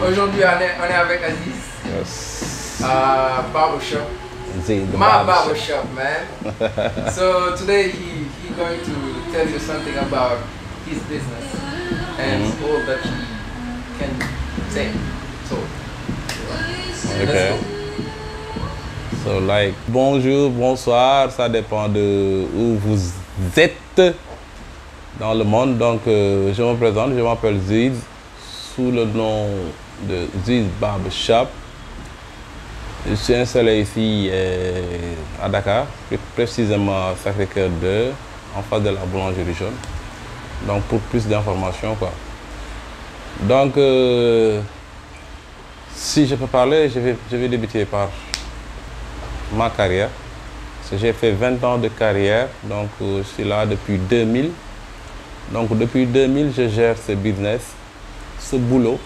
Aujourd'hui, on est avec Aziz. Yes. Barbershop. The My barbershop, man. So today he going to tell you something about his business and all that he can say. So Okay. let's go. So like bonjour, bonsoir, ça dépend de où vous êtes dans le monde. Donc je me présente, je m'appelle Ziz sous le nom de Ziz Barbershop. Je suis installé ici à Dakar, plus précisément à Sacré-Cœur 2, en face de la boulangerie jaune. Donc pour plus d'informations quoi. Donc si je peux parler, je vais débuter par ma carrière. J'ai fait 20 ans de carrière, donc je suis là depuis 2000. Donc depuis 2000, je gère ce business, ce boulot.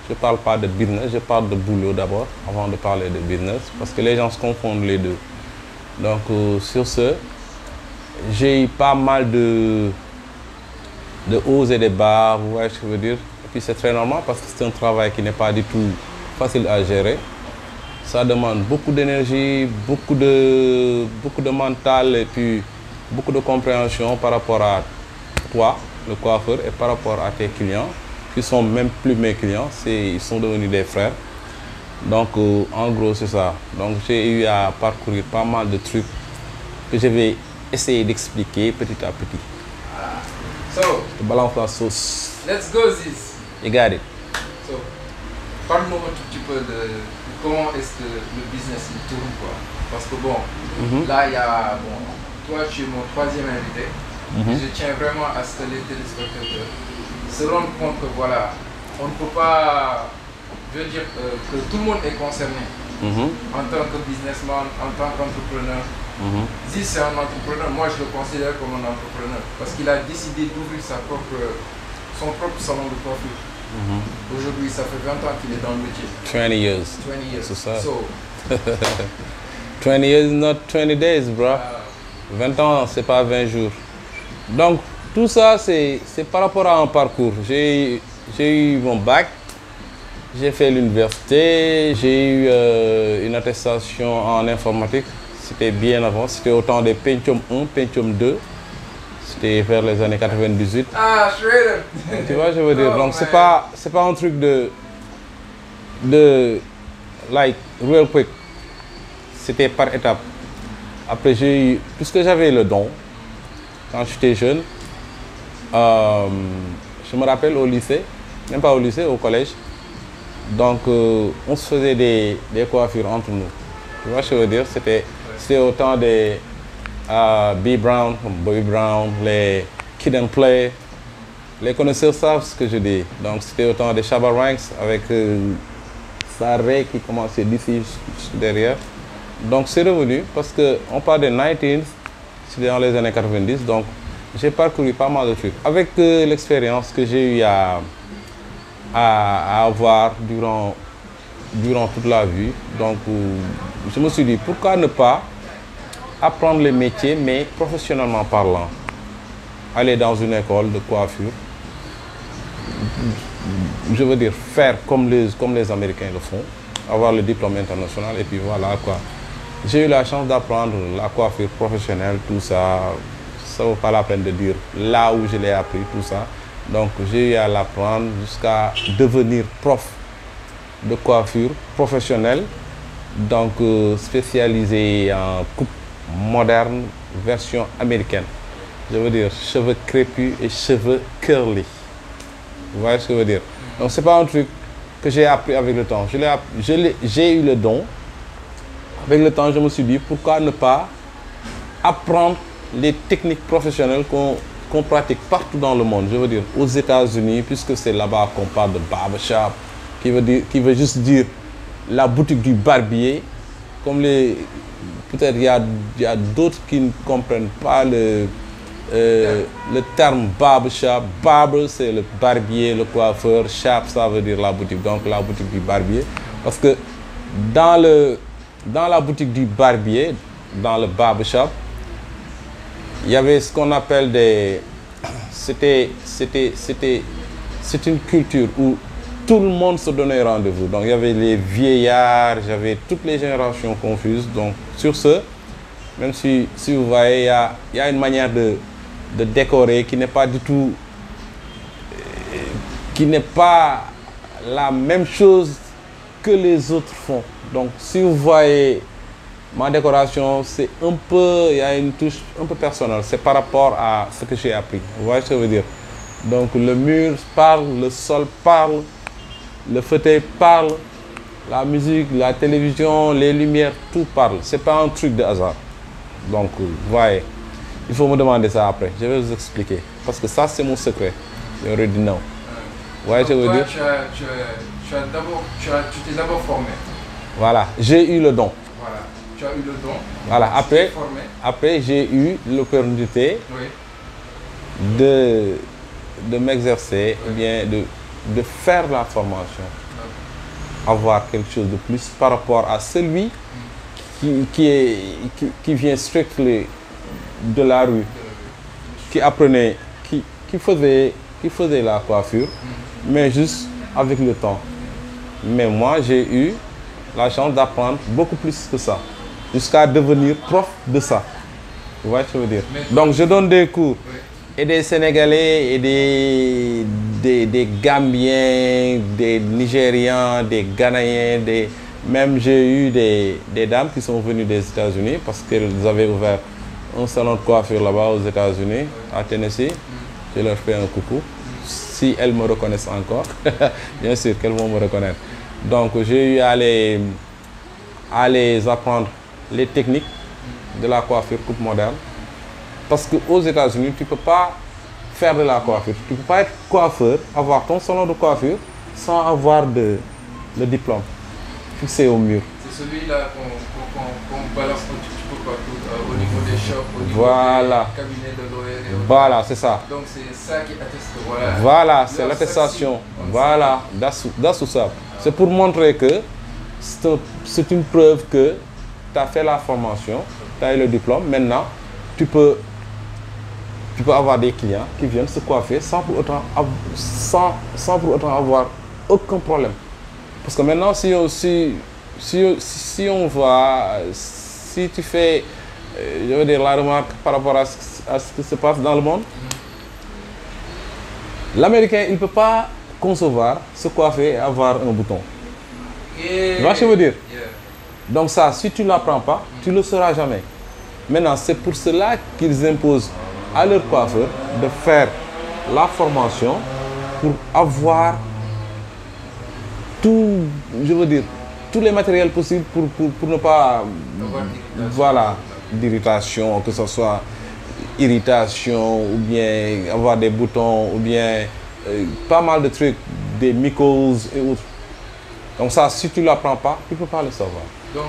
Je ne parle pas de business, je parle de boulot d'abord, avant de parler de business, parce que les gens se confondent les deux. Donc sur ce, j'ai eu pas mal de hauts et de bas, vous voyez ce que je veux dire. Et puis c'est très normal parce que c'est un travail qui n'est pas du tout facile à gérer. Ça demande beaucoup d'énergie, beaucoup de mental et puis beaucoup de compréhension par rapport à toi, le coiffeur, et par rapport à tes clients, qui sont même plus mes clients, ils sont devenus des frères. Donc en gros c'est ça. Donc j'ai eu à parcourir pas mal de trucs que je vais essayer d'expliquer petit à petit. So Je balance la sauce. let's go, Ziz. You got it. So parle-moi un tout petit peu de comment est-ce que le business il tourne quoi. Parce que bon, là il y a toi tu es mon troisième invité. Et je tiens vraiment à ce que les téléspectateurs se rendent compte que voilà, on ne peut pas, je veux dire que tout le monde est concerné en tant que businessman, en tant qu'entrepreneur. Ziz c'est un entrepreneur, moi je le considère comme un entrepreneur parce qu'il a décidé d'ouvrir son propre salon de coiffure. Aujourd'hui ça fait 20 ans qu'il est dans le métier. 20 years. 20 years. C'est ça. So, 20 years, not 20 days, bro. 20 ans, c'est pas 20 jours. Donc, tout ça, c'est par rapport à un parcours. J'ai eu mon bac, j'ai fait l'université, j'ai eu une attestation en informatique. C'était bien avant, c'était au temps des Pentium 1, Pentium 2. C'était vers les années 98. ah, Shredder. Tu vois, je veux dire, Oh, donc man. c'est pas un truc de like real quick. C'était par étapes. Après puisque j'avais le don quand j'étais jeune, je me rappelle au lycée, même pas au lycée, au collège. Donc on se faisait des coiffures entre nous. Tu vois ce que je veux dire? C'était au temps des B Brown, Bobby Brown, les Kid and Play. Les connaisseurs savent ce que je dis. Donc c'était au temps des Shabba Ranks avec Saré qui commençait d'ici derrière. Donc c'est revenu parce qu'on parle des 90s, c'était dans les années 90. Donc j'ai parcouru pas mal de trucs. Avec l'expérience que j'ai eu à avoir durant toute la vie, donc je me suis dit pourquoi ne pas apprendre les métiers mais professionnellement parlant. Aller dans une école de coiffure, je veux dire faire comme les Américains le font, avoir le diplôme international et puis voilà quoi. J'ai eu la chance d'apprendre la coiffure professionnelle, tout ça. Ça vaut pas la peine de dire là où je l'ai appris, tout ça. Donc j'ai eu à l'apprendre jusqu'à devenir prof de coiffure professionnelle. Donc spécialisé en coupe moderne, version américaine. Je veux dire cheveux crépus et cheveux curly. Vous voyez ce que je veux dire? Donc c'est pas un truc que j'ai appris avec le temps. J'ai eu le don. Avec le temps, je me suis dit, pourquoi ne pas apprendre les techniques professionnelles qu'on pratique partout dans le monde. Je veux dire, aux États-Unis, puisque c'est là-bas qu'on parle de barbershop, qui veut juste dire la boutique du barbier. Comme peut-être il y a d'autres qui ne comprennent pas le terme barbershop. Barber, c'est le barbier, le coiffeur. Shop, ça veut dire la boutique. Donc la boutique du barbier. Parce que dans la boutique du barbier, dans le barbershop, il y avait ce qu'on appelle c'est une culture où tout le monde se donnait rendez-vous. Donc, il y avait les vieillards, j'avais toutes les générations confuses. Donc, sur ce, même si vous voyez, il y a une manière de décorer qui n'est pas du tout, qui n'est pas la même chose que les autres font. Donc, si vous voyez ma décoration, c'est un peu, il y a une touche un peu personnelle. C'est par rapport à ce que j'ai appris. Vous voyez ce que je veux dire? Donc, le mur parle, le sol parle, le fauteuil parle, la musique, la télévision, les lumières, tout parle. C'est pas un truc de hasard. Donc, vous voyez, il faut me demander ça après. Je vais vous expliquer. Parce que ça, c'est mon secret. You already know. Vous voyez ce que je veux dire? Tu t'es d'abord formé. Voilà, j'ai eu le don. Voilà, tu as eu le don. Voilà, après j'ai eu l'opportunité de m'exercer, ou bien de faire la formation. Avoir quelque chose de plus par rapport à celui qui vient strictement de la rue, qui apprenait, qui faisait la coiffure, mais juste avec le temps. Mais moi, j'ai eu la chance d'apprendre beaucoup plus que ça, jusqu'à devenir prof de ça. Vous voyez ce que je veux dire? Donc, je donne des cours, et des Sénégalais, et des Gambiens, des Nigérians, des Ghanéens, même j'ai eu des dames qui sont venues des États-Unis parce qu'elles avaient ouvert un salon de coiffure là-bas aux États-Unis, à Tennessee. Je leur fais un coucou. Si elles me reconnaissent encore, bien sûr qu'elles vont me reconnaître. Donc j'ai eu à les apprendre les techniques de la coiffure coupe moderne. Parce qu'aux États-Unis, tu ne peux pas faire de la coiffure. Tu ne peux pas être coiffeur, avoir ton salon de coiffure sans avoir le diplôme fixé au mur. C'est celui-là qu'on balance un petit peu partout au niveau des shops, au niveau des cabinets de l'OR. Voilà, c'est ça. Donc c'est ça qui atteste. Voilà, c'est l'attestation. Voilà, that's what's up. C'est pour montrer que c'est une preuve que tu as fait la formation, tu as eu le diplôme. Maintenant, tu peux avoir des clients qui viennent se coiffer sans pour autant avoir aucun problème. Parce que maintenant, si on voit, si tu fais, je veux dire, la remarque par rapport à ce qui se passe dans le monde, l'Américain, il ne peut pas concevoir, se coiffer et avoir un bouton. Tu vois ce que je veux dire? Donc ça, si tu ne l'apprends pas, tu ne le sauras jamais. Maintenant, c'est pour cela qu'ils imposent à leur coiffeur de faire la formation pour avoir tout, je veux dire, tous les matériels possibles pour ne pas, voilà, d'irritation, que ce soit irritation ou bien avoir des boutons ou bien pas mal de trucs, des mycoses et autres. Donc ça, si tu ne l'apprends pas, tu ne peux pas le savoir. Donc,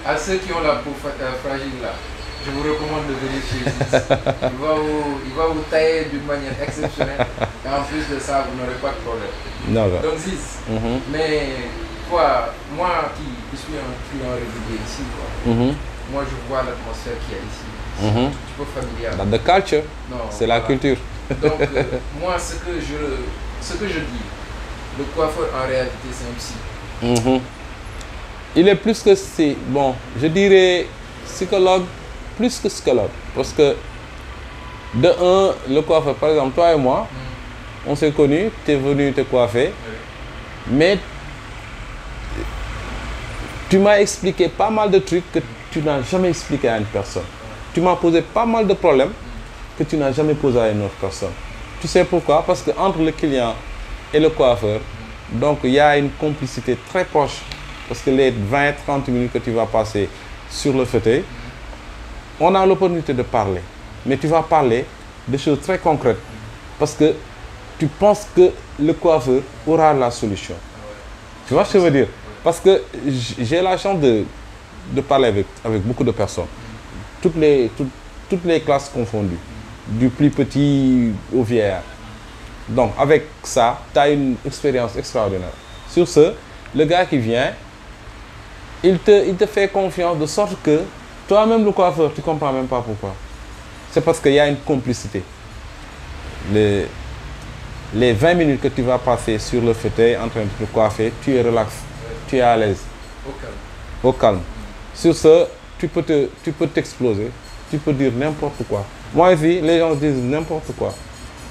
à ceux qui ont la peau fragile là, je vous recommande de venir chez lui. Il va vous tailler d'une manière exceptionnelle. Et en plus de ça, vous n'aurez pas de problème. Donc Ziz, mais quoi, moi qui suis un client régulier ici, moi je vois l'atmosphère qu'il y a ici. C'est un petit peu familial. The culture, c'est la culture. Donc moi, ce que je dis, le coiffeur en réalité c'est un psy. Il est plus que bon, je dirais psychologue, plus que psychologue. Parce que de un, le coiffeur, par exemple, toi et moi, on s'est connus, tu es venu te coiffer, mais tu m'as expliqué pas mal de trucs que tu n'as jamais expliqué à une personne. Tu m'as posé pas mal de problèmes que tu n'as jamais posé à une autre personne. Tu sais pourquoi? Parce que entre le client et le coiffeur, donc il y a une complicité très proche. Parce que les 20-30 minutes que tu vas passer sur le fauteuil, on a l'opportunité de parler. Mais tu vas parler de choses très concrètes. Parce que tu penses que le coiffeur aura la solution. Tu vois ce que je veux dire? Parce que j'ai la chance de parler avec beaucoup de personnes. Toutes les classes confondues. Du plus petit au vieillard. Donc avec ça, tu as une expérience extraordinaire. Sur ce, le gars qui vient, il te fait confiance de sorte que toi-même le coiffeur, tu ne comprends même pas pourquoi. C'est parce qu'il y a une complicité. les 20 minutes que tu vas passer sur le fauteuil en train de te coiffer, tu es relax, tu es à l'aise. Au calme. Au calme. Sur ce, tu peux t'exploser, tu peux dire n'importe quoi. Moi ici, les gens disent n'importe quoi.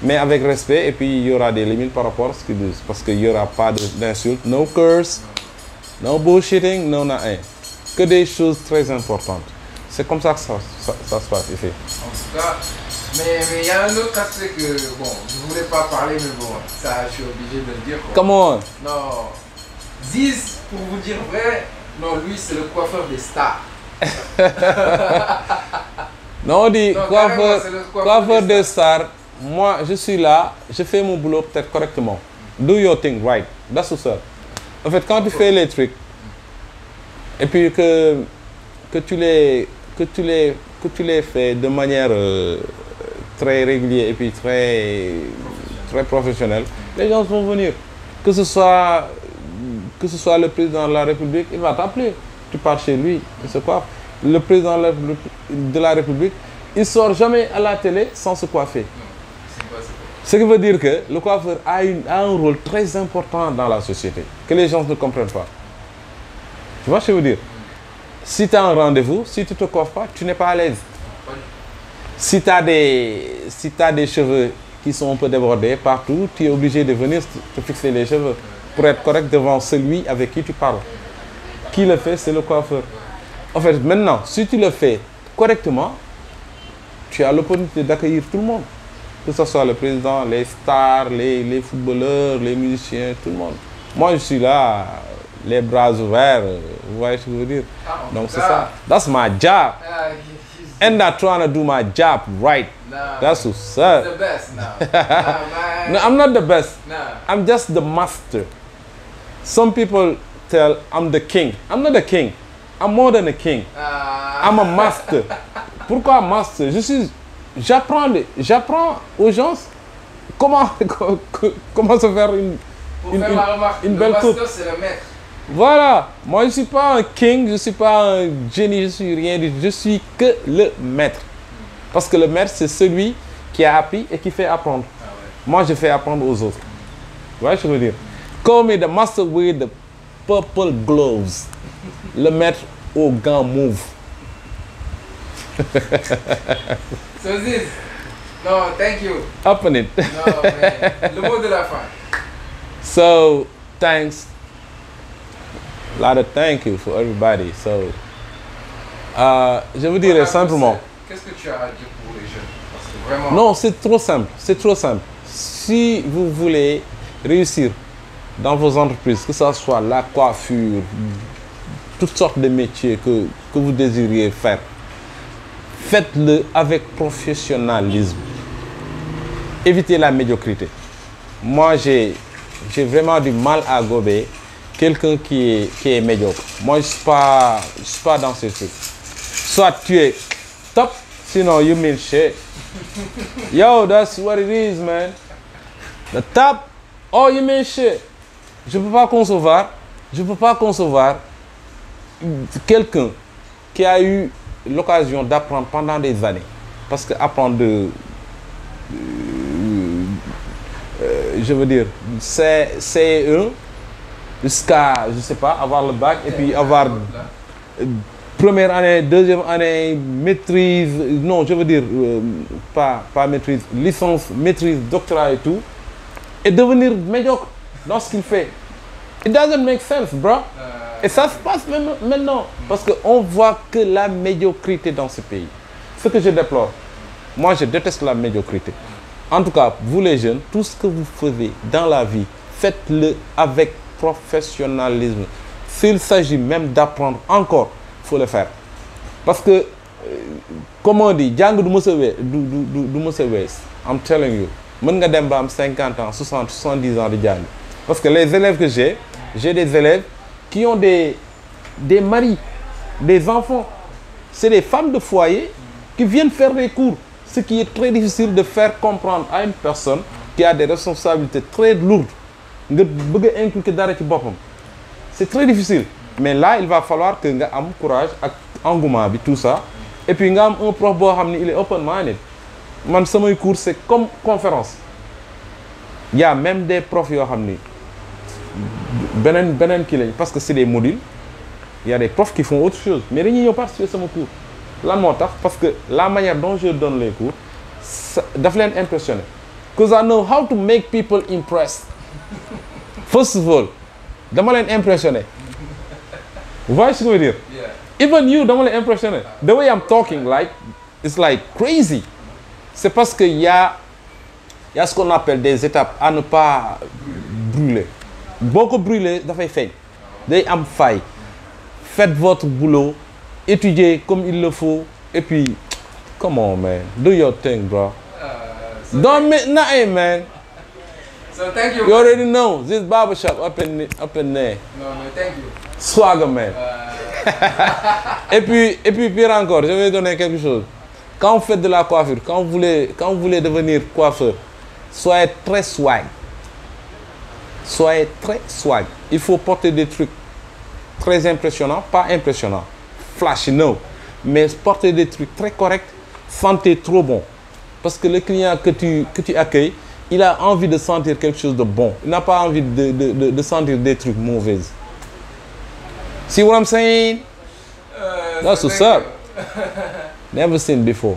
Mais avec respect, et puis il y aura des limites par rapport à ce qu'ils disent. Parce qu'il n'y aura pas d'insultes, no curse, no bullshitting, no rien. Que des choses très importantes. C'est comme ça que ça se passe ici. En tout cas, mais il y a un autre aspect que, bon, je ne voulais pas parler, mais bon, ça, je suis obligé de le dire. Quoi. Comment? Non, Ziz, pour vous dire vrai, non, lui, c'est le coiffeur des stars. Non, on dit Non, coiffeur des stars. Moi, je suis là, je fais mon boulot peut-être correctement. Do your thing right. That's tout ça. En fait, quand tu fais les trucs, et puis que tu les fais de manière très régulière et puis très professionnelle, les gens vont venir. Que ce soit le président de la République, il va t'appeler. Tu pars chez lui, il se coiffe. Le président de la République, il ne sort jamais à la télé sans se coiffer. Ce qui veut dire que le coiffeur a un rôle très important dans la société, que les gens ne comprennent pas. Tu vois ce que je veux dire? Si tu as un rendez-vous, si tu ne te coiffes pas, tu n'es pas à l'aise. Si tu as des cheveux qui sont un peu débordés partout, tu es obligé de venir te fixer les cheveux pour être correct devant celui avec qui tu parles. Qui le fait, c'est le coiffeur. En fait, maintenant, si tu le fais correctement, tu as l'opportunité d'accueillir tout le monde. Que ce soit le président, les stars, les footballeurs, les musiciens, tout le monde. Moi, je suis là, les bras ouverts, vous voyez ce que je veux dire? Donc c'est ça. That's my job. And I'm trying to do my job right. That's what's up. The best now. No, I'm not the best. No. I'm just the master. Some people tell I'm the king. I'm not the king. I'm more than a king. I'm a master. Pourquoi master? J'apprends aux gens comment se faire une belle coupe. Le master, c'est le maître. Voilà. Moi, je ne suis pas un king, je ne suis pas un génie, je ne suis rien. Je suis que le maître. Parce que le maître, c'est celui qui a appris et qui fait apprendre. Ah ouais. Moi, je fais apprendre aux autres. Vous voyez ce que je veux dire? Call me the master with the purple gloves. Le maître aux gants mauves. So this, no, thank you. Open it. No, man. Le mot de la fin. So, thanks. A lot of thank you for everybody. So, je vous dirais simplement. Qu'est-ce que tu as à dire pour les jeunes? Parce que vraiment. Non, c'est trop simple. C'est trop simple. Si vous voulez réussir dans vos entreprises, que ce soit la coiffure, toutes sortes de métiers que vous désiriez faire, faites-le avec professionnalisme. Évitez la médiocrité. Moi, j'ai vraiment du mal à gober quelqu'un qui est médiocre. Moi, je ne suis pas dans ce truc. Soit tu es top, sinon you mean shit. Yo, that's what it is, man. The top, oh, you mean shit. Je ne peux pas concevoir quelqu'un qui a eu l'occasion d'apprendre pendant des années. Parce que apprendre je veux dire, CE1 jusqu'à, je sais pas, avoir le bac et puis avoir première année, deuxième année, maîtrise, non, je veux dire, pas maîtrise, licence, maîtrise, doctorat et tout, et devenir médiocre dans ce qu'il fait. It doesn't make sense, bro. Et ça se passe maintenant. Parce qu'on voit que la médiocrité dans ce pays. Ce que je déplore. Moi, je déteste la médiocrité. En tout cas, vous les jeunes, tout ce que vous faites dans la vie, faites-le avec professionnalisme. S'il s'agit même d'apprendre encore, il faut le faire. Parce que, comme on dit, Django du Wees. I'm telling you. Mën nga dem ba am 50 ans, 60, 70 ans de jàng. Parce que les élèves que j'ai des élèves qui ont des maris, des enfants. C'est des femmes de foyer qui viennent faire des cours. Ce qui est très difficile de faire comprendre à une personne qui a des responsabilités très lourdes. C'est très difficile. Mais là, il va falloir que tu aies un courage, un engouement, tout ça. Et puis, tu as un prof qui est open-minded. Mon cours, c'est comme conférence. Il y a même des profs qui ont parce que c'est des modules. Il y a des profs qui font autre chose. Mais ils n'ont pas participer à mon cours. Là, parce que la manière dont je donne les cours, ça m'a impressionné. Because I know how to make people impressed. First of all, ça m'a impressionné. Vous voyez ce que je veux dire? Yeah. Even you, ça m'a impressionné. The way I'm talking, like, it's like crazy. C'est parce qu'il y a ce qu'on appelle des étapes à ne pas brûler. Beaucoup brûler, ça fait fail. They am faille. Faites votre boulot, étudiez comme il le faut, et puis, come on, man, do your thing, bro. Don't make nothing, man. So thank you. You already know this barbershop up in there. No, thank you. Swagger, man. Et puis, pire encore, je vais donner quelque chose. Quand vous faites de la coiffure, quand vous voulez devenir coiffeur, soyez très swag. Soyez très swag. Il faut porter des trucs très impressionnants, pas impressionnants, flashy, no. Mais porter des trucs très corrects, sentez trop bon. Parce que le client que tu accueilles, il a envie de sentir quelque chose de bon. Il n'a pas envie de sentir des trucs mauvais. See what I'm saying? That's what's up. Never seen before.